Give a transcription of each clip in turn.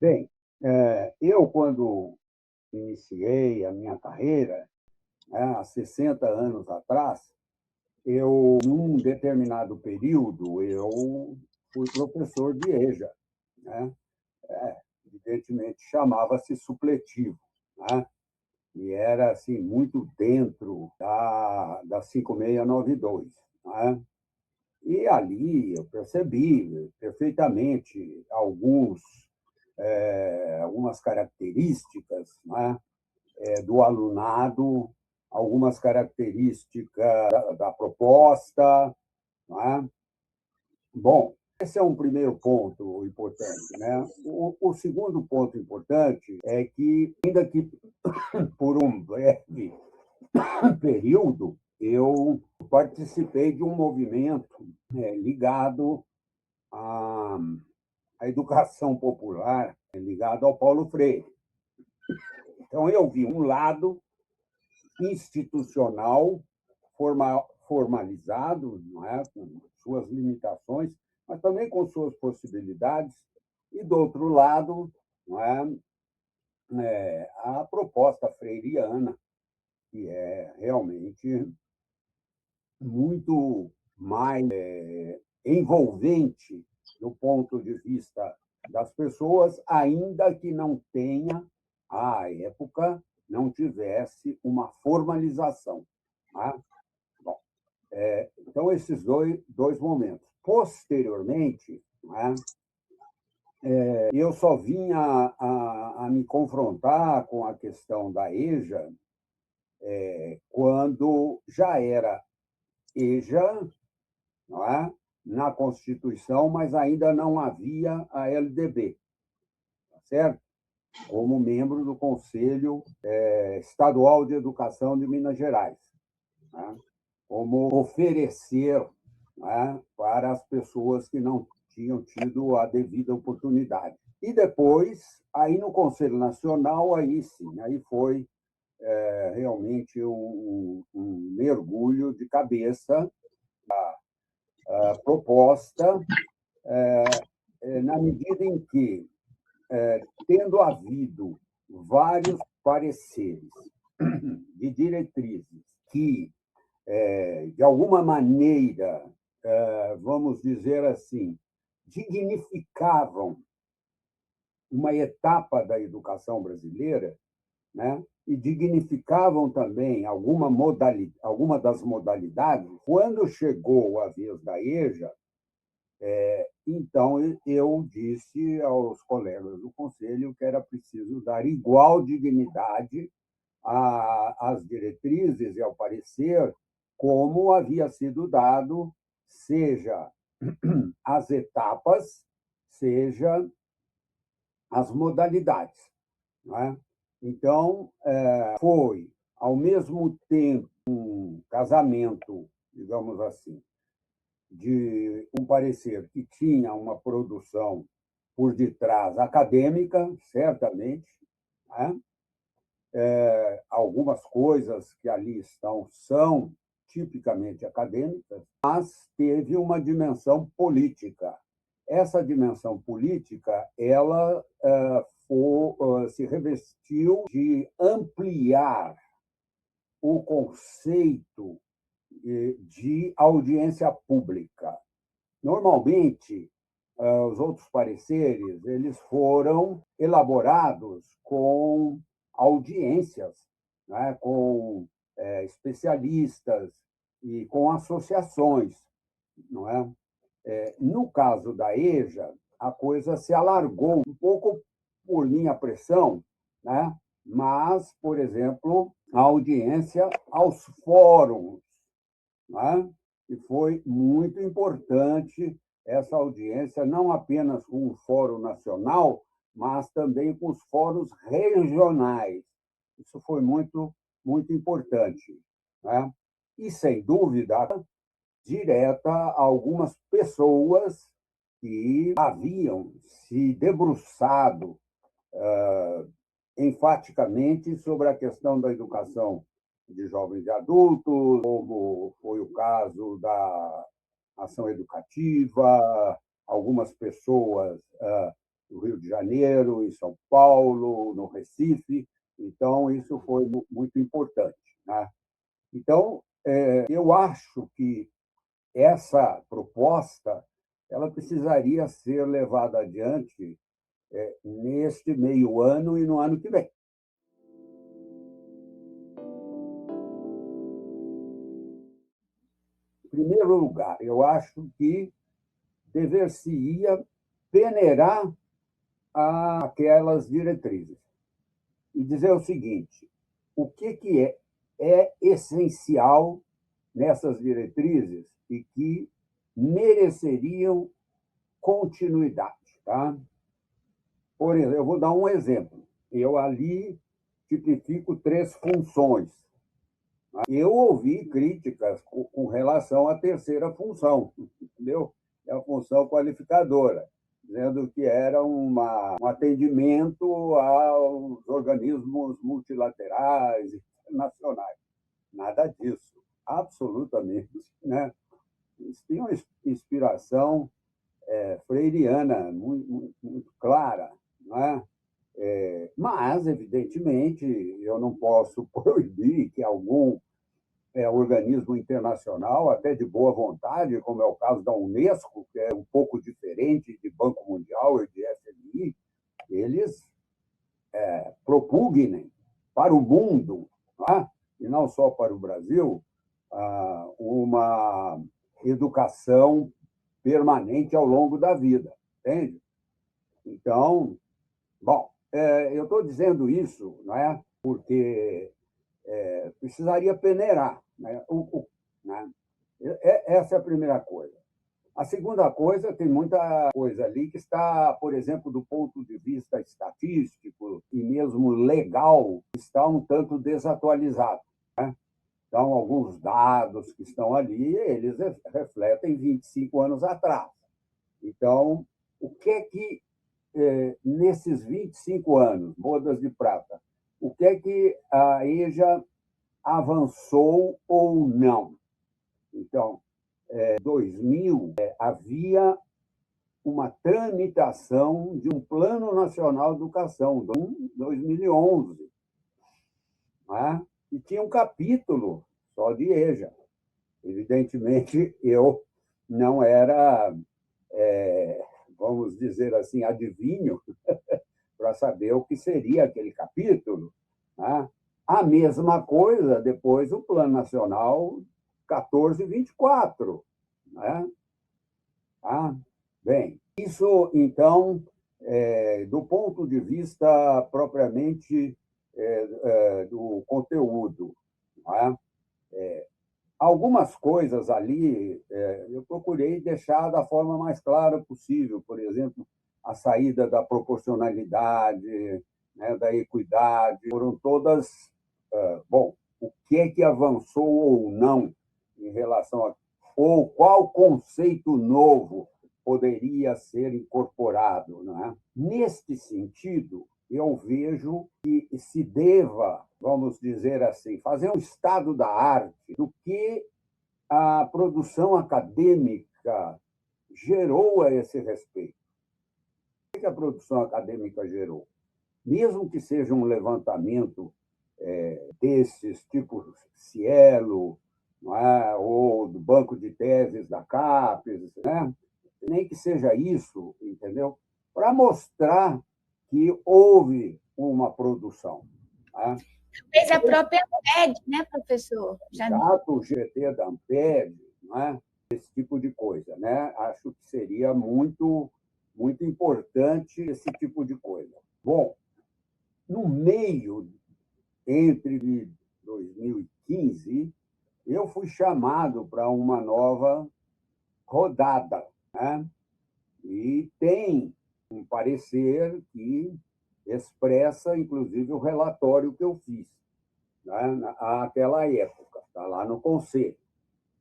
Bem, eu, quando iniciei a minha carreira, né, há 60 anos atrás, num determinado período, eu fui professor de EJA, né? Evidentemente, chamava-se supletivo, né? E era assim, muito dentro da 5692, né? E ali eu percebi perfeitamente algumas características, né, do alunado, algumas características da proposta. Né? Bom, esse é um primeiro ponto importante. Né? O segundo ponto importante é que, ainda que por um breve período, eu participei de um movimento ligado à, à educação popular, ligado ao Paulo Freire. Então, eu vi um lado institucional formalizado, não é? Com suas limitações, mas também com suas possibilidades, e, do outro lado, não é? A proposta freiriana, que é realmente muito mais envolvente do ponto de vista das pessoas, ainda que não tenha, à época, não tivesse uma formalização. Tá? Bom, então, esses dois momentos. Posteriormente, né, eu só vinha a me confrontar com a questão da EJA quando já era EJA, não é? Na Constituição, mas ainda não havia a LDB, tá certo? Como membro do Conselho Estadual de Educação de Minas Gerais, né? Como oferecer, né, para as pessoas que não tinham tido a devida oportunidade. E depois, aí no Conselho Nacional, aí sim, aí foi realmente um mergulho de cabeça proposta, na medida em que, tendo havido vários pareceres de diretrizes que, de alguma maneira, vamos dizer assim, dignificavam uma etapa da educação brasileira, né? E dignificavam também alguma das modalidades. Quando chegou a vez da EJA, então eu disse aos colegas do conselho que era preciso dar igual dignidade às diretrizes e ao parecer, como havia sido dado, seja as etapas, seja as modalidades. Não é? Então, foi, ao mesmo tempo, um casamento, digamos assim, de um parecer que tinha uma produção por detrás acadêmica, certamente, né? Algumas coisas que ali estão são tipicamente acadêmicas, mas teve uma dimensão política. Essa dimensão política, ela se revestiu de ampliar o conceito de audiência pública. Normalmente, os outros pareceres eles foram elaborados com audiências, né, com especialistas e com associações, não é? No caso da EJA, a coisa se alargou um pouco por minha pressão, né? Mas, por exemplo, a audiência aos fóruns, né? E foi muito importante essa audiência, não apenas com o Fórum Nacional, mas também com os fóruns regionais. Isso foi muito, muito importante. Né? E, sem dúvida, direta a algumas pessoas que haviam se debruçado enfaticamente sobre a questão da educação de jovens e adultos, como foi o caso da ação educativa, algumas pessoas no Rio de Janeiro, em São Paulo, no Recife. Então, isso foi muito importante, né? Então, eu acho que essa proposta ela precisaria ser levada adiante neste meio ano e no ano que vem. Em primeiro lugar, eu acho que dever-se-ia peneirar aquelas diretrizes e dizer o seguinte: o que é essencial nessas diretrizes e que mereceriam continuidade. Tá? Por exemplo, eu vou dar um exemplo. Eu ali tipifico 3 funções. Eu ouvi críticas com relação à terceira função, entendeu? É a função qualificadora, dizendo que era um atendimento aos organismos multilaterais internacionais. Nada disso, absolutamente, né? Isso tem uma inspiração freiriana muito clara, né? Mas, evidentemente, eu não posso proibir que algum organismo internacional, até de boa vontade, como é o caso da Unesco, que é um pouco diferente de Banco Mundial e de FMI, eles propugnem para o mundo, né? E não só para o Brasil, uma educação permanente ao longo da vida, entende? Então, bom, eu estou dizendo isso, não é? Porque precisaria peneirar, né? Né? Essa é a primeira coisa. A segunda coisa, tem muita coisa ali que está, por exemplo, do ponto de vista estatístico e mesmo legal, está um tanto desatualizado. Né? Então, alguns dados que estão ali, eles refletem 25 anos atrás. Então, o que é que, nesses 25 anos, bodas de prata, o que é que a EJA avançou ou não? Então, em 2000, havia uma tramitação de um Plano Nacional de Educação, em 2011, né? E tinha um capítulo só de EJA. Evidentemente, eu não era, vamos dizer assim, adivinho para saber o que seria aquele capítulo. Né? A mesma coisa depois o Plano Nacional 1424. Né? Tá? Bem, isso, então, do ponto de vista propriamente do conteúdo. Né? Algumas coisas ali eu procurei deixar da forma mais clara possível, por exemplo, a saída da proporcionalidade, né, da equidade, foram todas. Bom, o que é que avançou ou não em relação a. Ou qual conceito novo poderia ser incorporado. Né? Neste sentido, eu vejo que se deva, vamos dizer assim, fazer um estado da arte do que a produção acadêmica gerou a esse respeito. O que a produção acadêmica gerou? Mesmo que seja um levantamento desses, tipo Cielo, não é? Ou do banco de teses da CAPES, né? Nem que seja isso, entendeu? Para mostrar que houve uma produção. Né? Fez a própria Amped, né, professor? Exato, o GT da Amped, né? Esse tipo de coisa. Né? Acho que seria muito, muito importante esse tipo de coisa. Bom, no meio, entre 2015, eu fui chamado para uma nova rodada. Né? E tem um parecer que expressa, inclusive, o relatório que eu fiz, né, naquela época, está lá no Conselho.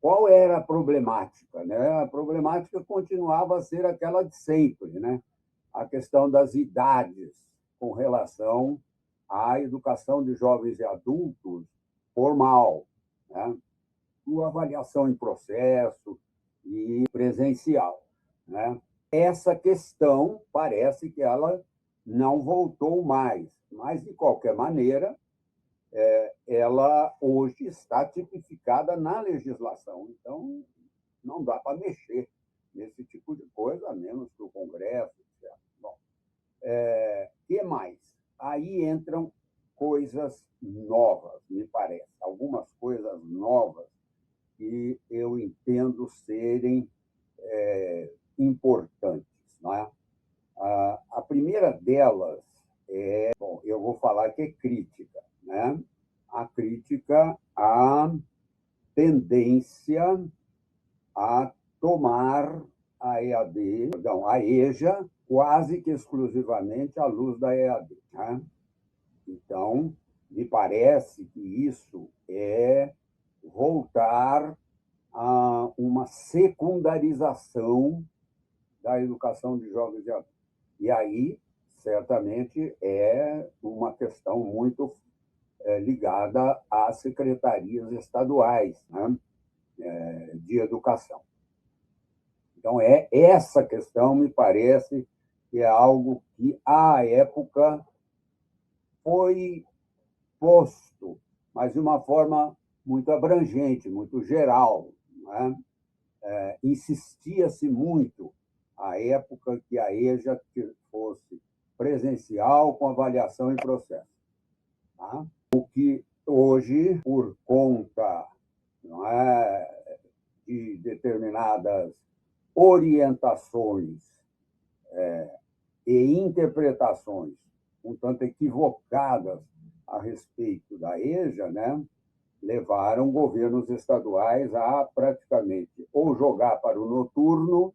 Qual era a problemática? Né? A problemática continuava a ser aquela de sempre, né? A questão das idades com relação à educação de jovens e adultos formal, né? A avaliação em processo e presencial. Né? essa questão parece que ela não voltou mais, mas, de qualquer maneira, ela hoje está tipificada na legislação. Então, não dá para mexer nesse tipo de coisa, a menos que o Congresso, etc. Bom, que mais? Aí entram coisas novas, me parece, algumas coisas novas que eu entendo serem importantes. Não é? A primeira delas bom, eu vou falar que é crítica, né? A crítica à tendência a tomar a EAD, perdão, a EJA, quase que exclusivamente à luz da EAD. Né? Então, me parece que isso é voltar a uma secundarização da educação de jovens e adultos. E aí, certamente, é uma questão muito ligada às secretarias estaduais, né, de educação. Então, essa questão, me parece, que é algo que, à época, foi posto, mas de uma forma muito abrangente, muito geral. Né? Insistia-se muito, à época, que a EJA fosse presencial com avaliação em processo. Tá? O que hoje, por conta, não é, de determinadas orientações e interpretações um tanto equivocadas a respeito da EJA, né, levaram governos estaduais a praticamente ou jogar para o noturno,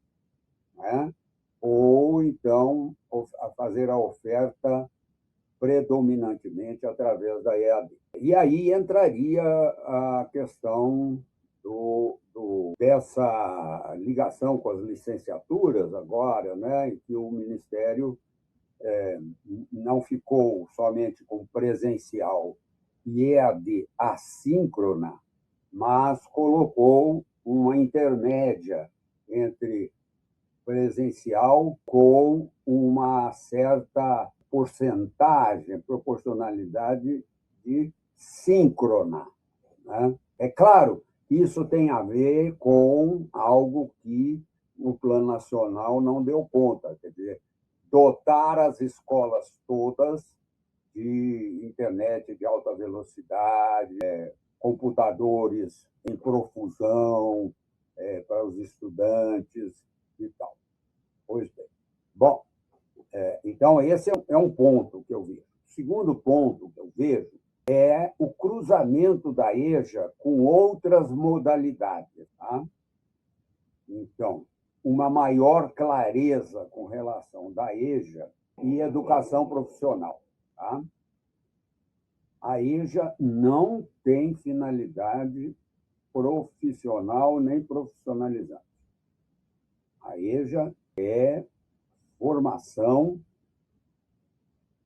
né, ou então a fazer a oferta predominantemente através da EAD. E aí entraria a questão dessa ligação com as licenciaturas agora, né, em que o Ministério não ficou somente com presencial e EAD assíncrona, mas colocou uma intermédia entre presencial com uma certa porcentagem, proporcionalidade de síncrona. Né? É claro, isso tem a ver com algo que o Plano Nacional não deu conta, quer dizer, dotar as escolas todas de internet de alta velocidade, computadores em profusão para os estudantes e tal. Pois bem. Bom, então esse é um ponto que eu vejo. O segundo ponto que eu vejo é o cruzamento da EJA com outras modalidades. Tá? Então, uma maior clareza com relação da EJA e educação profissional. Tá? A EJA não tem finalidade profissional nem profissionalizante. A EJA é formação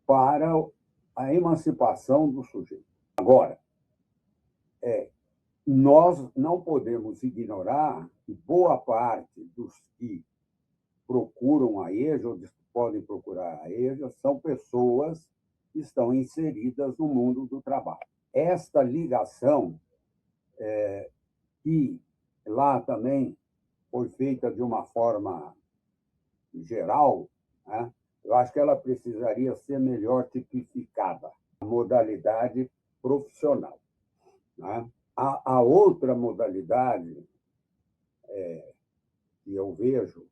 para a emancipação do sujeito. Agora, nós não podemos ignorar que boa parte dos que procuram a EJA, ou podem procurar a EJA, são pessoas que estão inseridas no mundo do trabalho. Esta ligação, que lá também foi feita de uma forma geral, né? Eu acho que ela precisaria ser melhor tipificada, a modalidade profissional. Né? A outra modalidade que eu vejo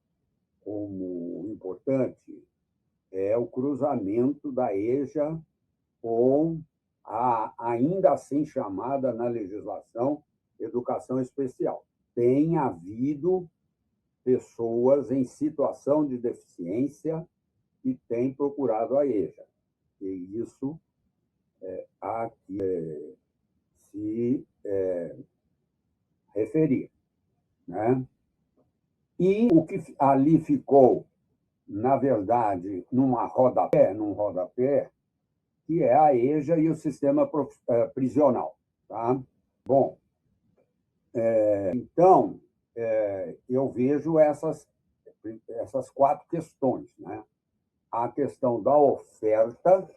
como importante é o cruzamento da EJA com a ainda assim chamada na legislação educação especial. Tem havido pessoas em situação de deficiência que têm procurado a EJA. E isso há que se referir. Né? E o que ali ficou, na verdade, num rodapé, que é a EJA e o sistema prisional. Tá? Bom, então, eu vejo essas essas 4 questões, né? A questão da oferta,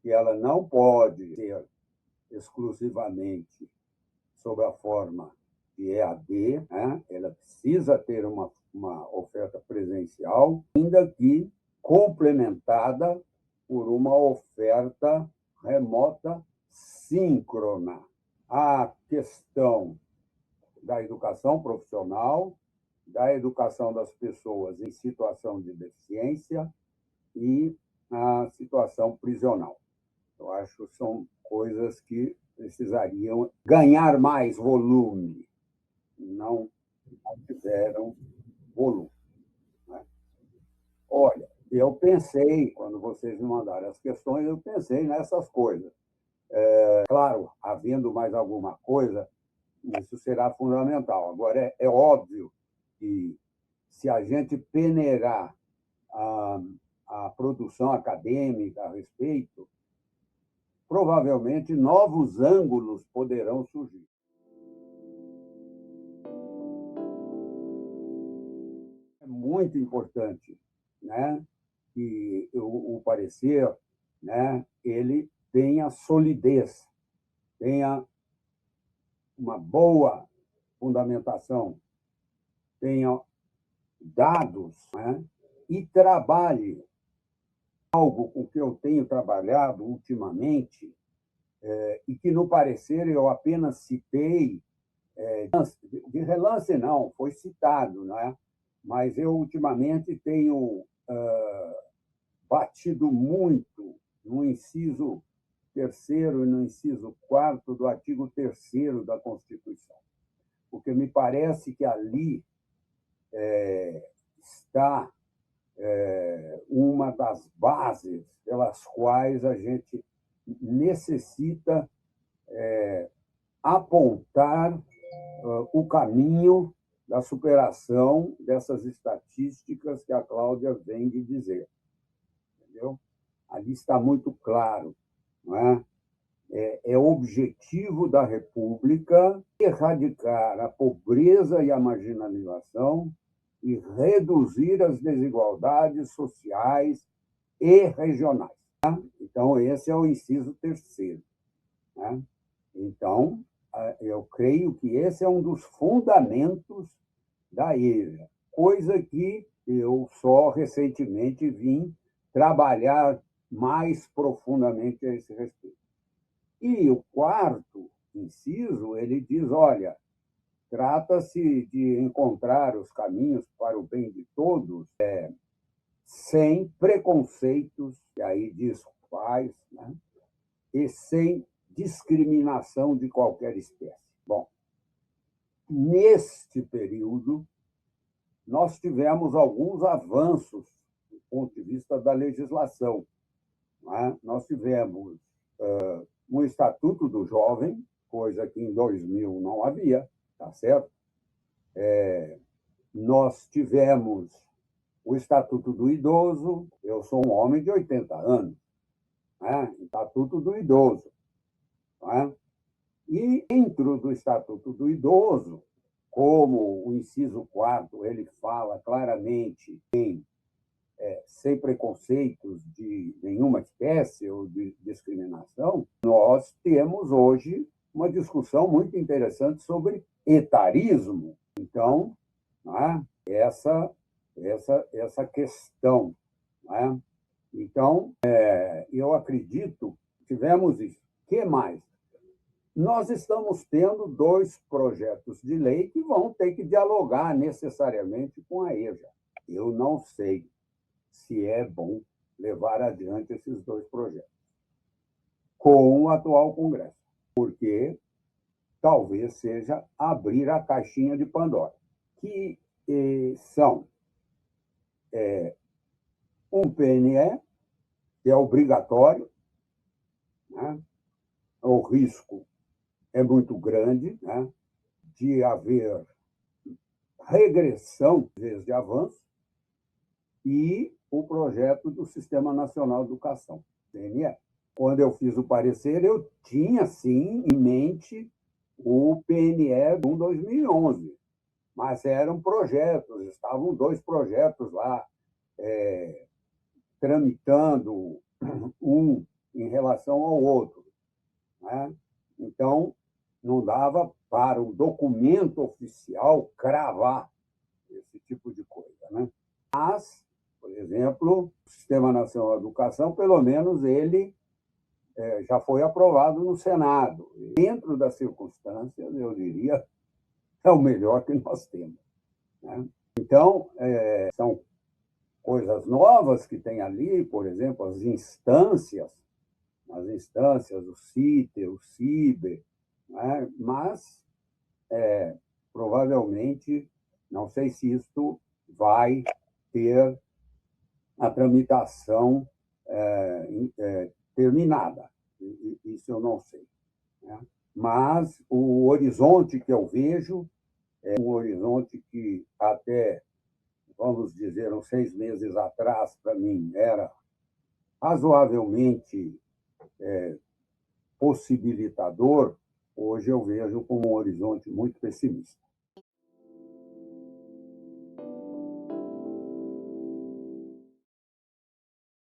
que ela não pode ser exclusivamente sob a forma de EAD, né? Ela precisa ter uma oferta presencial, ainda que complementada por uma oferta remota síncrona. A questão da educação profissional, da educação das pessoas em situação de deficiência e a situação prisional. Eu acho que são coisas que precisariam ganhar mais volume, não tiveram volume, né? Olha, eu pensei, quando vocês me mandaram as questões, eu pensei nessas coisas. Claro, havendo mais alguma coisa, isso será fundamental. Agora, é óbvio que, se a gente peneirar a produção acadêmica a respeito, provavelmente novos ângulos poderão surgir. É muito importante, né, que o parecer, né, ele tenha solidez, tenha uma boa fundamentação, tenha dados, né, e trabalhe algo com que eu tenho trabalhado ultimamente, e que no parecer eu apenas citei, de relance não, foi citado, né? Mas eu ultimamente tenho batido muito no inciso 3º e no inciso 4º do artigo 3º da Constituição, porque me parece que ali está uma das bases pelas quais a gente necessita apontar o caminho da superação dessas estatísticas que a Cláudia vem de dizer. Entendeu? Ali está muito claro, não é? É objetivo da República erradicar a pobreza e a marginalização e reduzir as desigualdades sociais e regionais. Tá? Então, esse é o inciso 3º. Né? Então, eu creio que esse é um dos fundamentos da EJA, coisa que eu só recentemente vim trabalhar mais profundamente a esse respeito. E o 4º inciso, ele diz, olha, trata-se de encontrar os caminhos para o bem de todos, sem preconceitos, e aí diz quais, né? E sem discriminação de qualquer espécie. Bom, neste período, nós tivemos alguns avanços do ponto de vista da legislação. Né? Nós tivemos um Estatuto do Jovem, coisa que em 2000 não havia, tá certo? Nós tivemos o Estatuto do Idoso, eu sou um homem de 80 anos, né? Estatuto do Idoso. Né? E dentro do Estatuto do Idoso, como o inciso 4º, ele fala claramente sem preconceitos de nenhuma espécie ou de discriminação, nós temos hoje uma discussão muito interessante sobre etarismo. Então, né, essa questão. Né? Então, eu acredito que tivemos isso. O que mais? Nós estamos tendo 2 projetos de lei que vão ter que dialogar necessariamente com a EJA. Eu não sei se é bom levar adiante esses 2 projetos com o atual Congresso, porque talvez seja abrir a caixinha de Pandora, que são um PNE, que é obrigatório, né? O risco é muito grande, né, de haver regressão, às vezes, de avanço, e o projeto do Sistema Nacional de Educação, CNE. Quando eu fiz o parecer, eu tinha, sim, em mente o PNE de 2011, mas eram projetos, estavam 2 projetos lá tramitando, um em relação ao outro, né? Então, não dava para o documento oficial cravar esse tipo de coisa, né? Mas, por exemplo, o Sistema Nacional de Educação, pelo menos ele já foi aprovado no Senado. Dentro das circunstâncias, eu diria, é o melhor que nós temos, né? Então, são coisas novas que tem ali, por exemplo, as instâncias, o CITER, o CIBER, né? Mas, provavelmente, não sei se isto vai ter a tramitação terminada. Isso eu não sei, né? Mas o horizonte que eu vejo é um horizonte que até, vamos dizer, uns 6 meses atrás, para mim, era razoavelmente possibilitador. Hoje eu vejo como um horizonte muito pessimista.